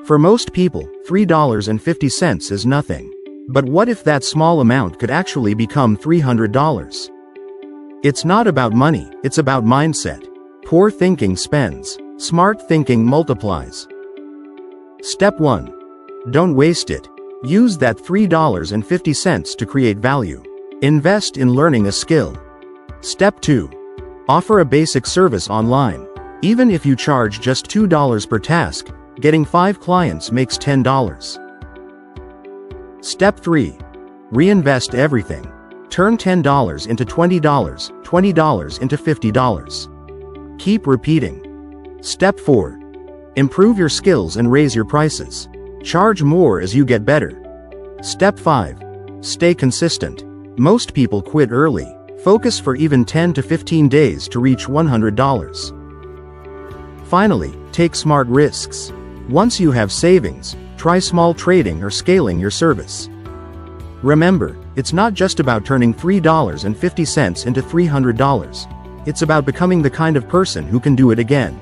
For most people, $3.50 is nothing. But what if that small amount could actually become $300? It's not about money, it's about mindset. Poor thinking spends. Smart thinking multiplies. Step 1. Don't waste it. Use that $3.50 to create value. Invest in learning a skill. Step 2. Offer a basic service online. Even if you charge just $2 per task, getting 5 clients makes $10. Step 3. Reinvest everything. Turn $10 into $20, $20 into $50. Keep repeating. Step 4. Improve your skills and raise your prices. Charge more as you get better. Step 5. Stay consistent. Most people quit early. Focus for even 10 to 15 days to reach $100. Finally, take smart risks. Once you have savings, try small trading or scaling your service. Remember, it's not just about turning $3.50 into $300. It's about becoming the kind of person who can do it again.